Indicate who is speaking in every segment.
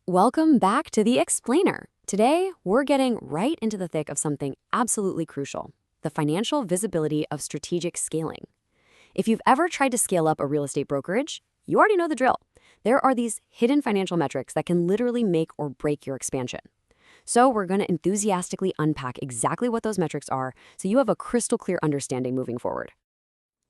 Speaker 1: Welcome back to The Explainer. Today, we're getting right into the thick of something absolutely crucial: the financial visibility of strategic scaling. If you've ever tried to scale up a real estate brokerage, you already know the drill. There are these hidden financial metrics that can literally make or break your expansion. So we're going to enthusiastically unpack exactly what those metrics are so you have a crystal clear understanding moving forward.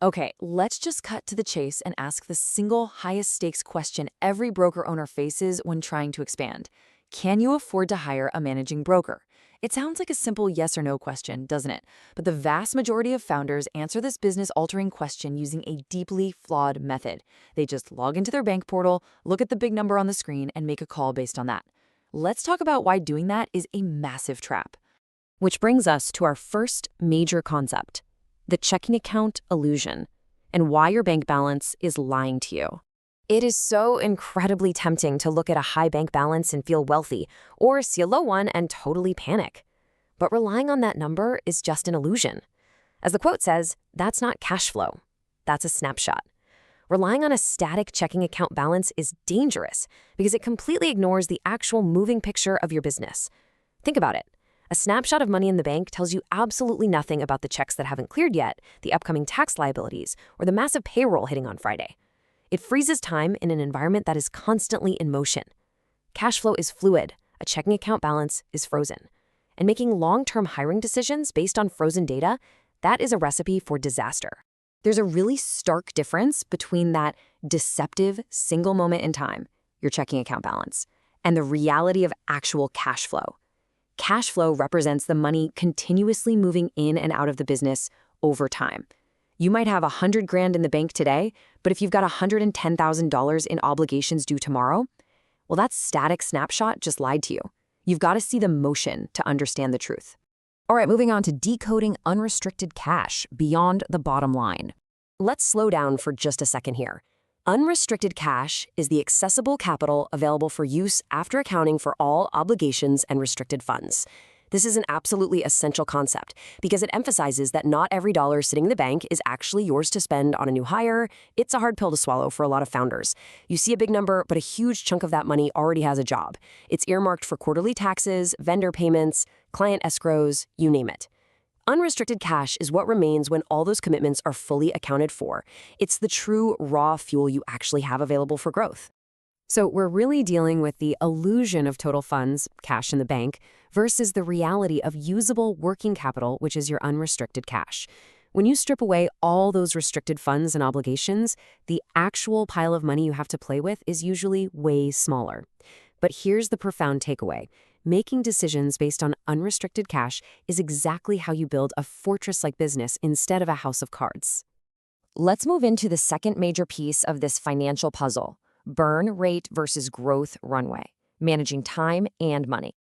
Speaker 2: Okay, let's just cut to the chase and ask the single highest stakes question every broker owner faces when trying to expand. Can you afford to hire a managing broker? It sounds like a simple yes or no question, doesn't it? But the vast majority of founders answer this business-altering question using a deeply flawed method. They just log into their bank portal, look at the big number on the screen, and make a call based on that. Let's talk about why doing that is a massive trap.
Speaker 1: Which brings us to our first major concept: the checking account illusion, and why your bank balance is lying to you. It is so incredibly tempting to look at a high bank balance and feel wealthy, or see a low one and totally panic. But relying on that number is just an illusion. As the quote says, that's not cash flow. That's a snapshot. Relying on a static checking account balance is dangerous because it completely ignores the actual moving picture of your business. Think about it. A snapshot of money in the bank tells you absolutely nothing about the checks that haven't cleared yet, the upcoming tax liabilities, or the massive payroll hitting on Friday. It freezes time in an environment that is constantly in motion. Cash flow is fluid. A checking account balance is frozen. And making long-term hiring decisions based on frozen data, that is a recipe for disaster. There's a really stark difference between that deceptive single moment in time, your checking account balance, and the reality of actual cash flow. Cash flow represents the money continuously moving in and out of the business over time. You might have $100,000 in the bank today, but if you've got $110,000 in obligations due tomorrow, well, that static snapshot just lied to you. You've got to see the motion to understand the truth. All right, moving on to decoding unrestricted cash beyond the bottom line. Let's slow down for just a second here. Unrestricted cash is the accessible capital available for use after accounting for all obligations and restricted funds. This is an absolutely essential concept because it emphasizes that not every dollar sitting in the bank is actually yours to spend on a new hire. It's a hard pill to swallow for a lot of founders. You see a big number, but a huge chunk of that money already has a job. It's earmarked for quarterly taxes, vendor payments, client escrows, you name it. Unrestricted cash is what remains when all those commitments are fully accounted for. It's the true raw fuel you actually have available for growth. So we're really dealing with the illusion of total funds, cash in the bank, versus the reality of usable working capital, which is your unrestricted cash. When you strip away all those restricted funds and obligations, the actual pile of money you have to play with is usually way smaller. But here's the profound takeaway. Making decisions based on unrestricted cash is exactly how you build a fortress-like business instead of a house of cards. Let's move into the second major piece of this financial puzzle: burn rate versus growth runway, managing time and money.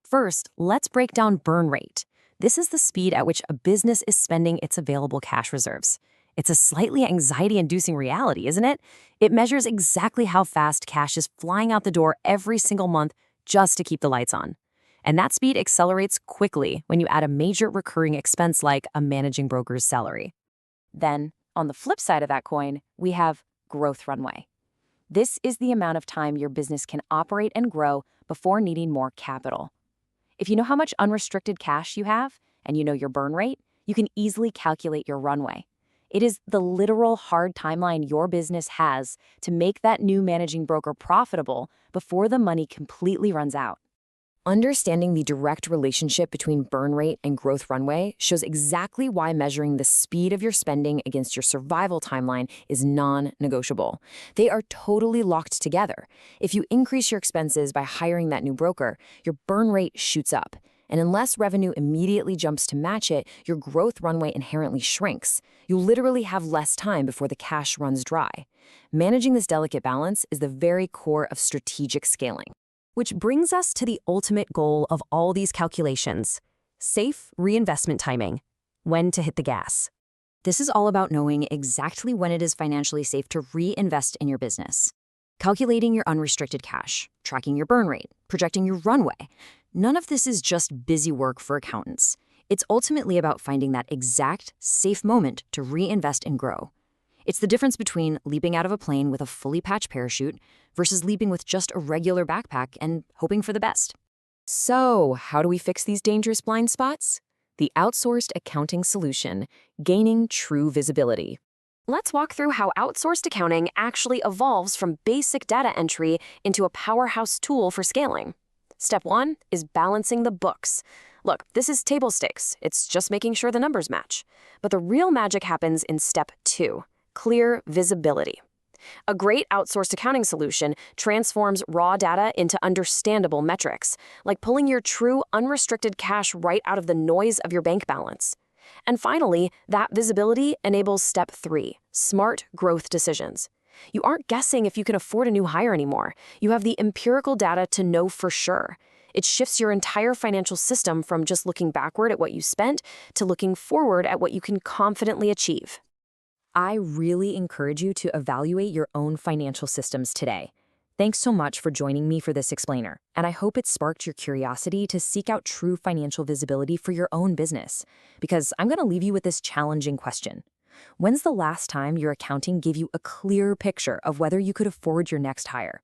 Speaker 1: First, let's break down burn rate. This is the speed at which a business is spending its available cash reserves. It's a slightly anxiety-inducing reality, isn't it? It measures exactly how fast cash is flying out the door every single month just to keep the lights on. And that speed accelerates quickly when you add a major recurring expense like a managing broker's salary. Then, on the flip side of that coin, we have growth runway. This is the amount of time your business can operate and grow before needing more capital. If you know how much unrestricted cash you have, and you know your burn rate, you can easily calculate your runway. It is the literal hard timeline your business has to make that new managing broker profitable before the money completely runs out. Understanding the direct relationship between burn rate and growth runway shows exactly why measuring the speed of your spending against your survival timeline is non-negotiable. They are totally locked together. If you increase your expenses by hiring that new broker, your burn rate shoots up. And unless revenue immediately jumps to match it, your growth runway inherently shrinks. You literally have less time before the cash runs dry. Managing this delicate balance is the very core of strategic scaling. Which brings us to the ultimate goal of all these calculations: safe reinvestment timing, when to hit the gas. This is all about knowing exactly when it is financially safe to reinvest in your business. Calculating your unrestricted cash, tracking your burn rate, projecting your runway. None of this is just busy work for accountants. It's ultimately about finding that exact, safe moment to reinvest and grow. It's the difference between leaping out of a plane with a fully patched parachute versus leaping with just a regular backpack and hoping for the best. So, how do we fix these dangerous blind spots? The outsourced accounting solution, gaining true visibility. Let's walk through how outsourced accounting actually evolves from basic data entry into a powerhouse tool for scaling. Step 1 is balancing the books. Look, this is table stakes. It's just making sure the numbers match. But the real magic happens in step 2, clear visibility. A great outsourced accounting solution transforms raw data into understandable metrics, like pulling your true unrestricted cash right out of the noise of your bank balance. And finally, that visibility enables step 3, smart growth decisions. You aren't guessing if you can afford a new hire anymore. You have the empirical data to know for sure. It shifts your entire financial system from just looking backward at what you spent to looking forward at what you can confidently achieve. I really encourage you to evaluate your own financial systems today. Thanks so much for joining me for this explainer, and I hope it sparked your curiosity to seek out true financial visibility for your own business. Because I'm going to leave you with this challenging question. When's the last time your accounting gave you a clear picture of whether you could afford your next hire?